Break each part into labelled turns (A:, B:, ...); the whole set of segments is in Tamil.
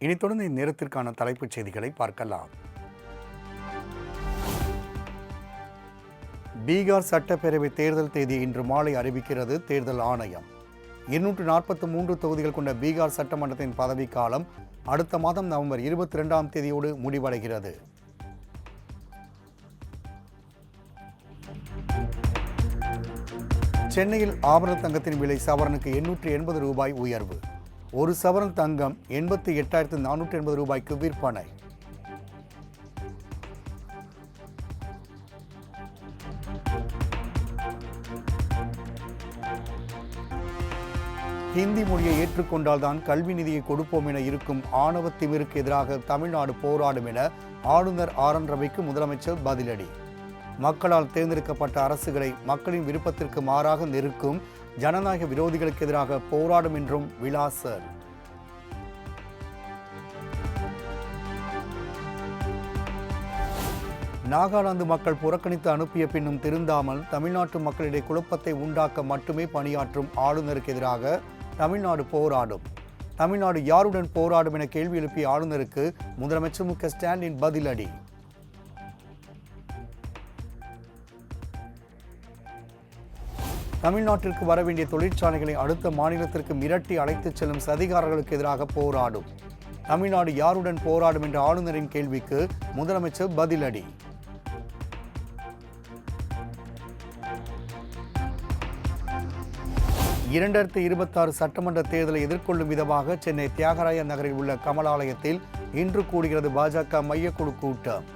A: இனி தொடர்ந்து இந்நேரத்திற்கான தலைப்புச் செய்திகளை பார்க்கலாம். பீகார் சட்டப்பேரவை தேர்தல் தேதி இன்று மாலை அறிவிக்கிறது தேர்தல் ஆணையம். 243 தொகுதிகள் கொண்ட பீகார் சட்டமன்றத்தின் பதவிக்காலம் அடுத்த மாதம் நவம்பர் 22ஆம் தேதியோடு முடிவடைகிறது. சென்னையில் ஆபரண தங்கத்தின் விலை சவரனுக்கு 880 ரூபாய் உயர்வு. ஒரு சவரன் தங்கம் 88,480 ரூபாய்க்கு விற்பனை. ஹிந்தி மொழியை ஏற்றுக்கொண்டால்தான் கல்வி நிதியை கொடுப்போம் என இருக்கும் ஆணவ திமிருக்கு எதிராக தமிழ்நாடு போராடும் என ஆளுநர் ஆர் என் ரவிக்கு முதலமைச்சர் பதிலடி. மக்களால் தேர்ந்தெடுக்கப்பட்ட அரசுகளை மக்களின் விருப்பத்திற்கு மாறாக நெருக்கும் ஜனநாயக விரோதிகளுக்கு எதிராக போராடும் என்றும் விலாசர். நாகாலாந்து மக்கள் புறக்கணித்து அனுப்பிய பின்னும் திருந்தாமல் தமிழ்நாட்டு மக்களிடையே குழப்பத்தை உண்டாக்க மட்டுமே பணியாற்றும் ஆளுநருக்கு எதிராக தமிழ்நாடு போராடும். தமிழ்நாடு யாருடன் போராடும் என கேள்வி எழுப்பிய ஆளுநருக்கு முதலமைச்சர் மு க ஸ்டாலின் பதிலடி. தமிழ்நாட்டிற்கு வரவேண்டிய தொழிற்சாலைகளை அடுத்த மாநிலத்திற்கு மிரட்டி அழைத்துச் செல்லும் சதிகாரர்களுக்கு எதிராக போராடும். தமிழ்நாடு யாருடன் போராடும் என்ற ஆளுநரின் கேள்விக்கு முதலமைச்சர் பதிலடி. இரண்டாயிரத்தி 26 சட்டமன்ற தேர்தலை எதிர்கொள்ளும் விதமாக சென்னை தியாகராய நகரில் உள்ள கமலாலயத்தில் இன்று கூடுகிறது பாஜக மையக்குழு கூட்டம்.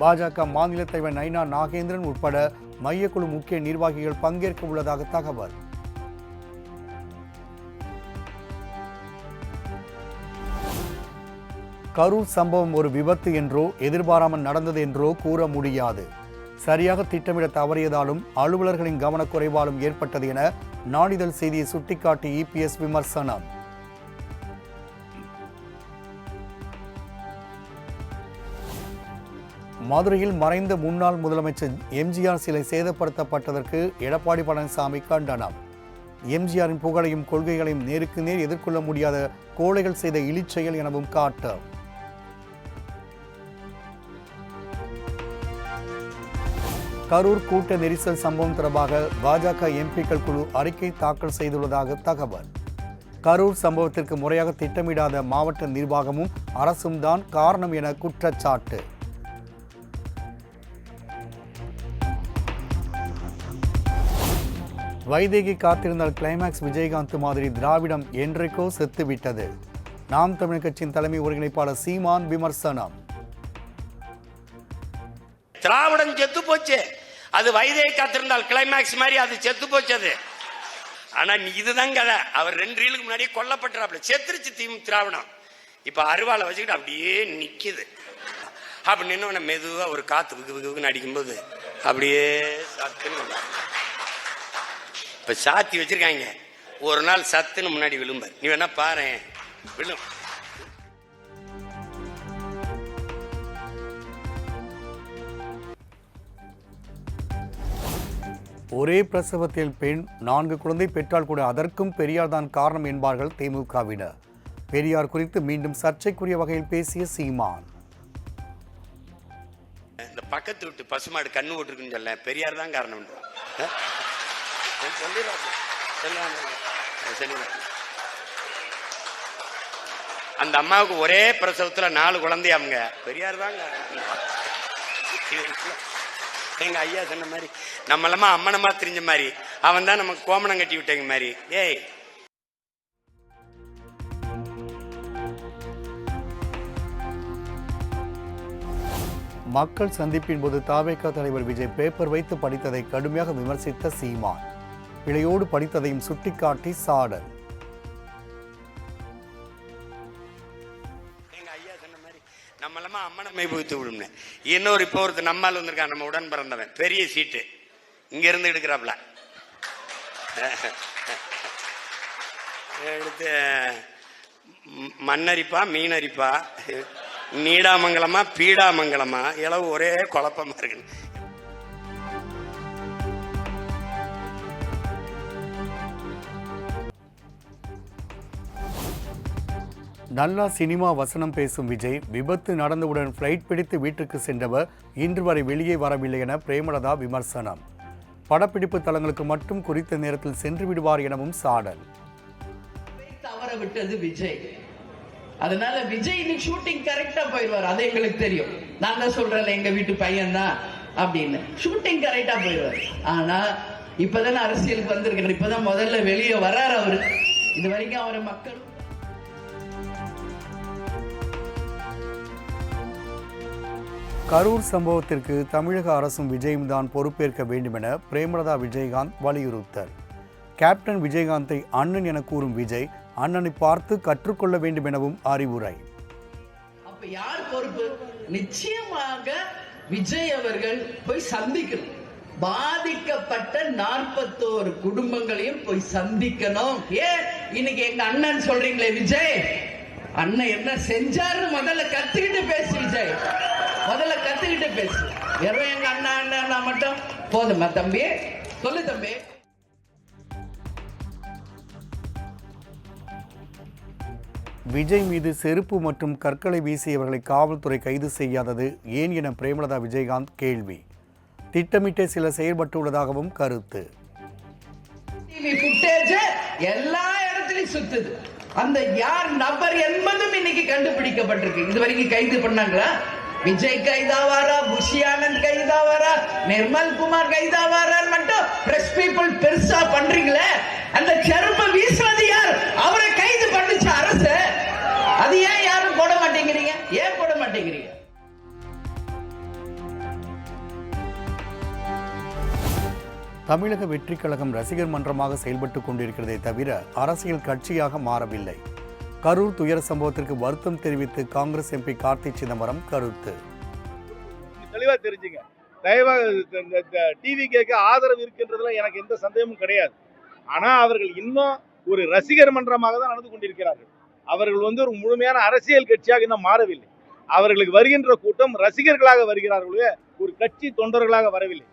A: பாஜக மாநில தலைவர் நைனா நாகேந்திரன் உட்பட மையக்குழு முக்கிய நிர்வாகிகள் பங்கேற்க உள்ளதாக தகவல். கரூர் சம்பவம் ஒரு விபத்து என்றோ எதிர்பாராமல் நடந்தது என்றோ கூற முடியாது. சரியாக திட்டமிட தவறியதாலும் அலுவலர்களின் கவனக்குறைவாலும் ஏற்பட்டது என நாளிதழ் செய்தியை சுட்டிக்காட்டி இபிஎஸ் விமர்சனம். மதுரையில் மறைந்த முன்னாள் முதலமைச்சர் எம்ஜிஆர் சிலை சேதப்படுத்தப்பட்டதற்கு எடப்பாடி பழனிசாமி கண்டனம். எம்ஜிஆரின் புகழையும் கொள்கைகளையும் நேருக்கு நேர் எதிர்கொள்ள முடியாத கோழைகள் செய்த இழிச்செயல் எனவும் காட்டம். கரூர் கூட்ட நெரிசல் சம்பவம் தொடர்பாக பாஜக எம்பிக்கள் குழு அறிக்கை தாக்கல் செய்துள்ளதாக தகவல். கரூர் சம்பவத்திற்கு முறையாக திட்டமிடாத மாவட்ட நிர்வாகமும் அரசும் தான் காரணம் என குற்றச்சாட்டு. வைதேகி காத்திருந்தால் கிளைமாக்ஸ் விஜயகாந்த் மாதிரி திராவிடம் என்றைக்கோ செத்துவிட்டது. நாம் தமிழ் கட்சியின் தலைமை ஒருங்கிணைப்பாளர் சீமான் விமர்சனம்.
B: திராவிடம் செத்து போச்சு, அது வைதேகி காத்திருந்தால் கிளைமாக்ஸ் மாதிரி அது செத்து போச்சது. ஆனா இதுதான் கதை. அவர் 2 ரீலுக்கு முன்னாடியே கொல்லப்பட்டாப்ல, செத்துருச்சு திராவிடம். இப்ப அருவாளை வச்சுக்கிட்டு அப்படியே நிக்குது. அப்படி நின்று மெதுவா ஒரு காத்து அடிக்கும்போது அப்படியே சத்துன்னு இப்ப சாத்தி வச்சிருக்காங்க. ஒரு நாள் சத்துன்னு முன்னாடி விழும்ப, நீ வேணா பாரு விழும்.
A: ஒரே பிரசவத்தில் பெண் 4 குழந்தை பெற்றால் கூட அதற்கும் பெரியார் தான் காரணம் என்பார்கள் திமுகவினர். பெரியார் குறித்து மீண்டும் சர்ச்சைக்குரிய வகையில் பேசிய சீமான்.
B: இந்த பக்கத்து விட்டு பசுமாடு கண்ணு ஓட்டுருக்குன்னு சொல்ல பெரியார் தான் காரணம். அந்த அம்மாவுக்கு ஒரே பிரசவத்துல 4 குழந்தையாமுங்க, பெரியார் தான் எங்க ஐயா சொன்ன மாதிரி நம்மளமா அம்மனமா தெரிஞ்ச மாதிரி அவன் தான் நமக்கு கோமணம் கட்டி விட்டேங்க மாதிரி. ஏய்,
A: மக்கள் சந்திப்பின் போது தவேக தலைவர் விஜய் பேப்பர் வைத்து படித்ததை கடுமையாக விமர்சித்த சீமான். பிழையோடு படித்ததையும் சுட்டிக்காட்டி சாடல்.
B: எங்க ஐயா சொன்ன மாதிரி நம்மளமா அம்மனமை புகுத்து விடும்னு. இன்னொரு இப்போ ஒருத்தர் நம்மால் வந்திருக்கான், நம்ம உடன் பிறந்தவன், பெரிய சீட்டு இங்க இருந்து எடுக்கிறாப்ல. எடுத்து மண்ணரிப்பா மீனரிப்பா நீடாமங்கலமா பீடாமங்கலமா இளவு ஒரே குழப்பமா இருக்கு.
A: நல்லா சினிமா வசனம் பேசும் விஜய் விபத்து நடந்தவுடன் ஃப்ளைட் பிடித்து வீட்டுக்கு சென்றவர் இன்று வரை வெளியே வரவில்லை என பிரேமலதா விமர்சனம். படப்பிடிப்பு தளங்களுக்கு மட்டும் குறித்த நேரத்தில் சென்று விடுவார் எனவும் சாடல்.
C: தவற விட்டது விஜய். அதனால விஜய் இன்னைக்கு ஷூட்டிங் கரெக்டா போயிடுவார், அது எங்களுக்கு தெரியும். நான் தான் சொல்றேன் எங்க வீட்டு பையன் தான் அப்படின்னு, ஷூட்டிங் கரெக்டா போயிடுவார். ஆனா இப்பதானே அரசியலுக்கு வந்திருக்காரு, இப்பதான் முதல்ல வெளியே வர்றாரு அவரு. இது வரைக்கும் அவரை மக்கள்
A: கரூர் சம்பவத்திற்கு தமிழக அரசும் விஜயும் தான் பொறுப்பேற்க வேண்டும் என பிரேமலதா விஜயகாந்த் வலியுறுத்தல். கேப்டன் விஜயகாந்தை அண்ணன் என கூறும் விஜய் அண்ணனை பார்த்து கற்றுக்கொள்ள வேண்டும் எனவும் அறிவுரை.
C: அப்ப யார் பொறுப்பு? நிச்சயமாக விஜய் அவர்கள் போய் சந்திக்கணும். பாதிக்கப்பட்ட 41 குடும்பங்களையும் போய் சந்திக்கணும். ஏன் இன்னைக்கு எங்க அண்ணன் சொல்றீங்களே விஜய், அண்ணன் என்ன செஞ்சாரு முதல்ல கத்துக்கிட்டு பேசு விஜய், முதல்ல கத்துக்கிட்டு பேசு. வெறும் எங்க அண்ணா அண்ணா மட்டும் போதுமா தம்பி? சொல்லு தம்பி.
A: விஜய் மீது செருப்பு மற்றும் கற்களை வீசியவர்களை காவல்துறை கைது செய்யாதது ஏன் என பிரேமலதா விஜயகாந்த் கேள்வி. திட்டமிட்டே சில செயல்பட்டுள்ளதாகவும் கருத்து.
C: எல்லா இடத்திலும் சுத்துது. அந்த யார் நபர் என்பதும் இன்னைக்கு கண்டுபிடிக்கப்பட்டிருக்கு. இது வரைக்கும் கைது பண்ணாங்களா? விஜய் கைதாவாரா, புஷி ஆனந்த் கைதாவாரா, நிர்மல் குமார் கைதாவாரான்னு மட்டும் பிரஸ் பீப்புள் பெருசா பண்றீங்களே. அந்த செருப்பை வீசுறது யார்? அவரை கைது பண்ணுச்சு அரசு. அது ஏன் யாரும் போட மாட்டேங்கிறீங்க? ஏன் போட மாட்டேங்கிறீங்க?
A: தமிழக வெற்றி கழகம் ரசிகர் மன்றமாக செயல்பட்டுக் கொண்டிருக்கிறதே தவிர அரசியல் கட்சியாக மாறவில்லை. கரூர் துயர சம்பவத்திற்கு வருத்தம் தெரிவித்து காங்கிரஸ் எம்பி கார்த்தி சிதம்பரம் கருத்து.
D: தெளிவா தெரிஞ்சுங்க, தயவாக டிவிகேக்கு ஆதரவு இருக்கின்றதுல எனக்கு எந்த சந்தேகமும் கிடையாது. ஆனா அவர்கள் இன்னும் ஒரு ரசிகர் மன்றமாக தான் நடந்து கொண்டிருக்கிறார்கள். அவர்கள் ஒரு முழுமையான அரசியல் கட்சியாக இன்னும் மாறவில்லை. அவர்களுக்கு வருகின்ற கூட்டம் ரசிகர்களாக வருகிறார்களே, ஒரு கட்சி தொண்டர்களாக வரவில்லை.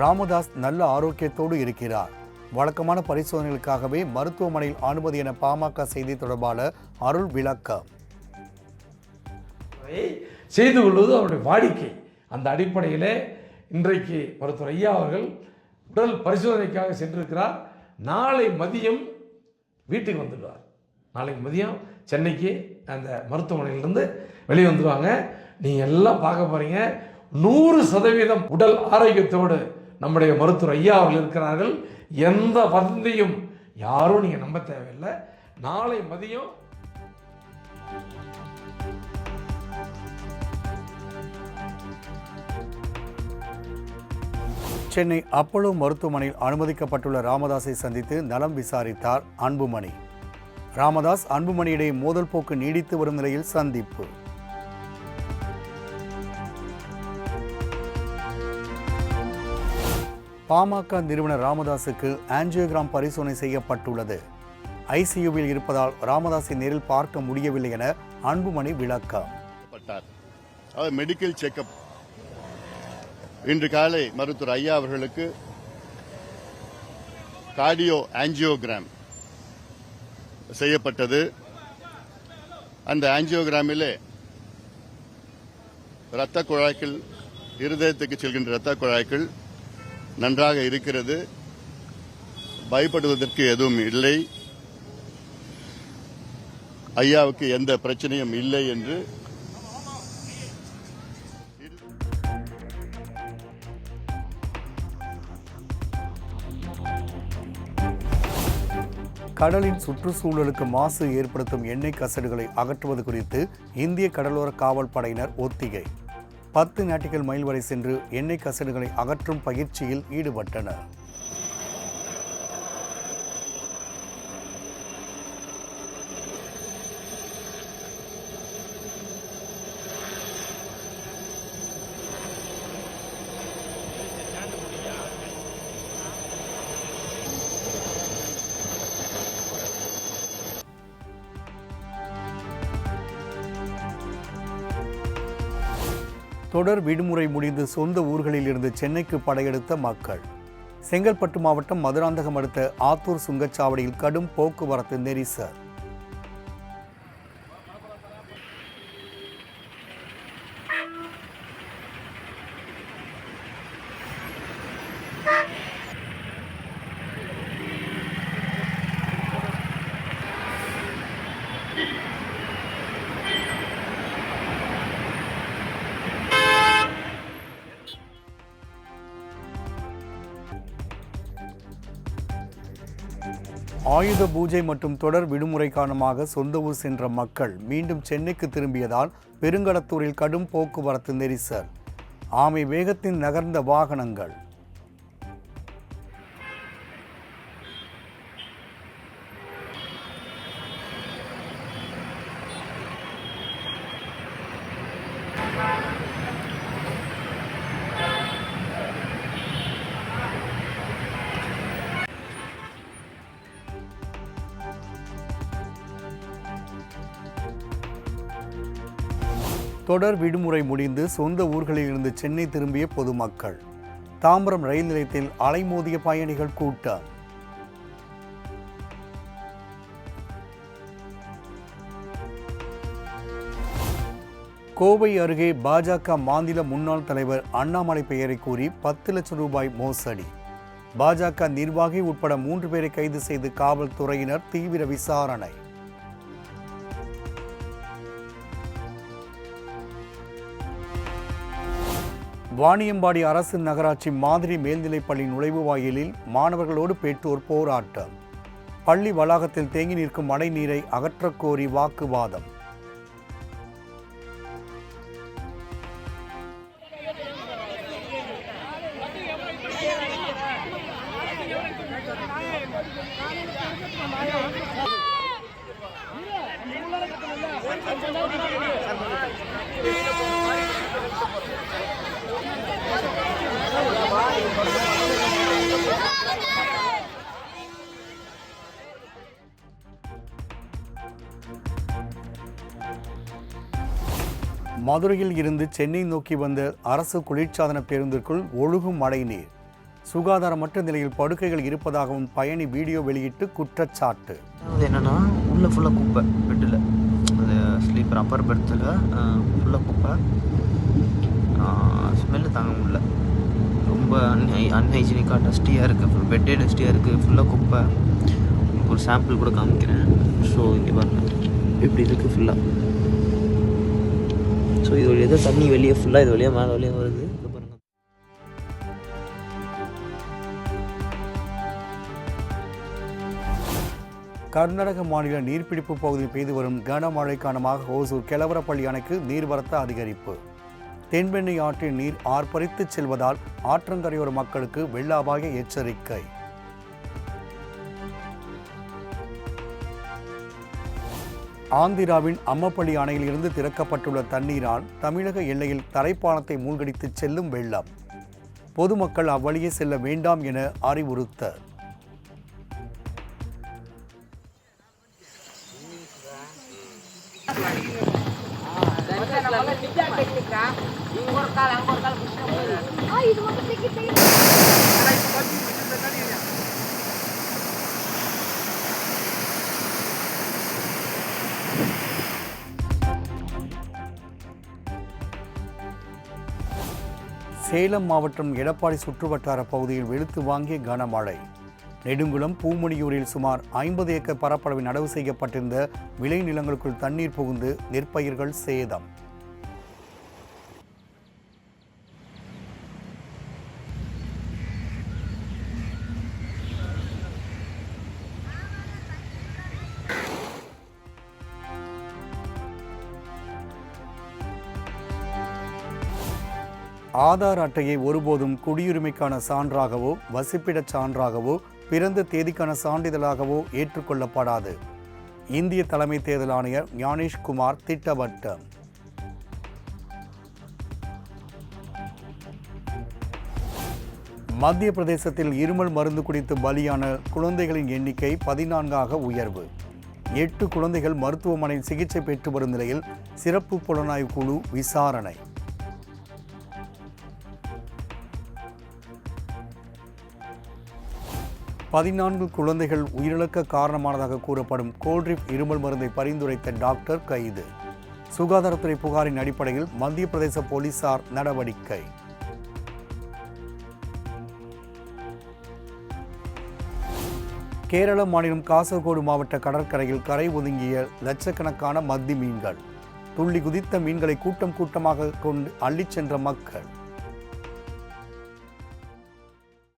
A: ராமதாஸ் நல்ல ஆரோக்கியத்தோடு இருக்கிறார். வழக்கமான பரிசோதனைகளுக்காகவே மருத்துவமனையில் அனுமதி என பாமக செய்தி தொடர்பாளர் அருள் விளக்கம்.
E: செய்து கொள்வது அவருடைய வாடிக்கை. அந்த அடிப்படையிலே இன்றைக்கு மருத்துவர் ஐயா அவர்கள் உடல் பரிசோதனைக்காக சென்றிருக்கிறார். நாளை மதியம் வீட்டுக்கு வந்துடுவார். நாளைக்கு மதியம் சென்னைக்கு அந்த மருத்துவமனையிலிருந்து வெளியே வந்துடுவாங்க. நீங்கள் எல்லாம் பார்க்க போகிறீங்க. 100% உடல் ஆரோக்கியத்தோடு நம்முடைய மருத்துவர் ஐயா அவர்கள் இருக்கிறார்கள். எந்த வதந்தியும் யாரும் நீங்கள் நம்ப தேவையில்லை. நாளை மதியம்
A: சென்னை அப்போலோ மருத்துவமனையில் அனுமதிக்கப்பட்டுள்ள ராமதாஸை சந்தித்து நலம் விசாரித்தார் அன்புமணி. ராமதாஸ் அன்புமணியிடையே மோதல் போக்கு நீடித்து வரும் நிலையில் சந்திப்பு. பாமக நிறுவனர் ராமதாஸுக்கு ஆஞ்சியோகிராம் பரிசோதனை செய்யப்பட்டுள்ளது. ஐசியூவில் இருப்பதால் ராமதாஸை நேரில் பார்க்க முடியவில்லை என அன்புமணி விளக்கம்.
F: மெடிக்கல் செக்அப் இன்று காலை மருத்துவர் ஐயா அவர்களுக்கு கார்டியோ ஆஞ்சியோகிராம் செய்யப்பட்டது. அந்த ஆஞ்சியோகிராமிலே இரத்த குழாய்கள், இருதயத்துக்கு செல்கின்ற இரத்த குழாய்கள் நன்றாக இருக்கிறது. பயப்படுவதற்கு எதுவும் இல்லை. ஐயாவுக்கு எந்த பிரச்சனையும் இல்லை என்று
A: கடலின் சுற்றுச்சூழலுக்கு மாசு ஏற்படுத்தும் எண்ணெய் கசடுகளை அகற்றுவது குறித்து இந்திய கடலோர காவல் படையினர் ஒத்திகை. 10 நாட்டிக்கல் மைல் வரை சென்று எண்ணெய் கசடுகளை அகற்றும் பயிற்சியில் ஈடுபட்டனர். தொடர் விடுமுறை முடிந்து சொந்த ஊர்களில் இருந்து சென்னைக்கு படையெடுத்த மக்கள். செங்கல்பட்டு மாவட்டம் மதுராந்தகம் அடுத்த ஆத்தூர் சுங்கச்சாவடியில் கடும் போக்குவரத்து நெரிசல். ஆயுத பூஜை மற்றும் தொடர் விடுமுறை காரணமாக சொந்த ஊர் சென்ற மக்கள் மீண்டும் சென்னைக்கு திரும்பியதால் பெருங்களத்தூரில் கடும் போக்குவரத்து நெரிசல். ஆமை வேகத்தில் நகர்ந்த வாகனங்கள். தொடர் விடுமுறை முடிந்து சொந்த ஊர்களில் இருந்து சென்னை திரும்பிய பொதுமக்கள். தாம்பரம் ரயில் நிலையத்தில் அலைமோதிய பயணிகள் கூட்டம். கோவை அருகே பாஜக மாநில முன்னாள் தலைவர் அண்ணாமலை பெயரை கூறி 10 லட்சம் ரூபாய் மோசடி. பாஜக நிர்வாகி உட்பட 3 பேரை கைது செய்து காவல்துறையினர் தீவிர விசாரணை. வாணியம்பாடி அரசு நகராட்சி மாதிரி மேல்நிலைப்பள்ளி நுழைவு வாயிலில் மாணவர்களோடு பெற்றோர் போராட்டம். பள்ளி வளாகத்தில் தேங்கி நிற்கும் மழை நீரை அகற்றக்கோரி வாக்குவாதம். மதுரையில் இருந்து சென்னை நோக்கி வந்த அரசு குளிர்சாதன பேருந்திற்குள் ஒழுகும் மழைநீர். சுகாதாரமற்ற நிலையில் படுக்கைகள் இருப்பதாகவும் பயணி வீடியோ வெளியிட்டு குற்றச்சாட்டு.
G: என்னன்னா உள்ள ஃபுல்லாக குப்பை, பெட்டில் அது ஸ்லீப்பர் அப்பர் பெர்த்தில் ஃபுல்லாக குப்பை, ஸ்மெல்லு தாங்க முடியல. ரொம்ப அன்ஹைஜீனிக்காக டஸ்டியாக இருக்குது, ஃபுல் பெட்டே டஸ்டியாக இருக்குது, ஃபுல்லாக குப்பை. ஒரு சாம்பிள் கூட காமிக்கிறேன். ஸோ இங்கே பாருங்கள் இப்படி இருக்குது ஃபுல்லாக. ஸோ இது வழியாக தான் தண்ணி வெளியே ஃபுல்லாக இது வழியாக மேலே வழியாக வருது. இங்கே பாருங்கள்.
A: கர்நாடக மாநில நீர்பிடிப்பு பகுதியில் பெய்து வரும் கனமழை காரணமாக ஓசூர் கெலவரப்பள்ளி அணைக்கு நீர்வரத்து அதிகரிப்பு. தென்பெண்ணை ஆற்றின் நீர் ஆர்ப்பரித்து செல்வதால் ஆற்றங்கரையோர மக்களுக்கு வெள்ள அபாய எச்சரிக்கை. ஆந்திராவின் அம்மப்பள்ளி அணையில் இருந்து திறக்கப்பட்டுள்ள தண்ணீரால் தமிழக எல்லையில் தரைப்பாலத்தை மூழ்கடித்து செல்லும் வெள்ளம். பொதுமக்கள் அவ்வழியே செல்ல வேண்டாம் என அறிவுறுத்தல். சேலம் மாவட்டம் எடப்பாடி சுற்றுவட்டார பகுதியில் வெளுத்து வாங்கிய கனமழை. நெடுங்குளம் பூமணியூரில் சுமார் 50 ஏக்கர் பரப்பளவில் நடவு செய்யப்பட்டிருந்த விளை நிலங்களுக்குள் தண்ணீர் புகுந்து நெற்பயிர்கள் சேதம். ஆதார் அட்டையை ஒருபோதும் குடியுரிமைக்கான சான்றாகவோ வசிப்பிடச் சான்றாகவோ பிறந்த தேதிக்கான சான்றிதழாகவோ ஏற்றுக்கொள்ளப்படாது. இந்திய தலைமை தேர்தல் ஆணையர் ஞானேஷ்குமார் திட்டவட்டம். மத்திய பிரதேசத்தில் இருமல் மருந்து குடித்து பலியான குழந்தைகளின் எண்ணிக்கை 14ஆக உயர்வு. 8 குழந்தைகள் மருத்துவமனையில் சிகிச்சை பெற்று வரும் நிலையில் சிறப்பு புலனாய்வு குழு விசாரணை. 14 குழந்தைகள் உயிரிழக்க காரணமானதாக கூறப்படும் கோல்ட்ரிப் இருமல் மருந்தை பரிந்துரைத்த டாக்டர் கைது. சுகாதாரத்துறை புகாரின் அடிப்படையில் மத்திய பிரதேச போலீசார் நடவடிக்கை. கேரள மாநிலம் காசர்கோடு மாவட்ட கடற்கரையில் கரை ஒதுங்கிய லட்சக்கணக்கான மத்தி மீன்கள். துள்ளி குதித்த மீன்களை கூட்டம் கூட்டமாக கொண்டு அள்ளிச் சென்ற மக்கள்.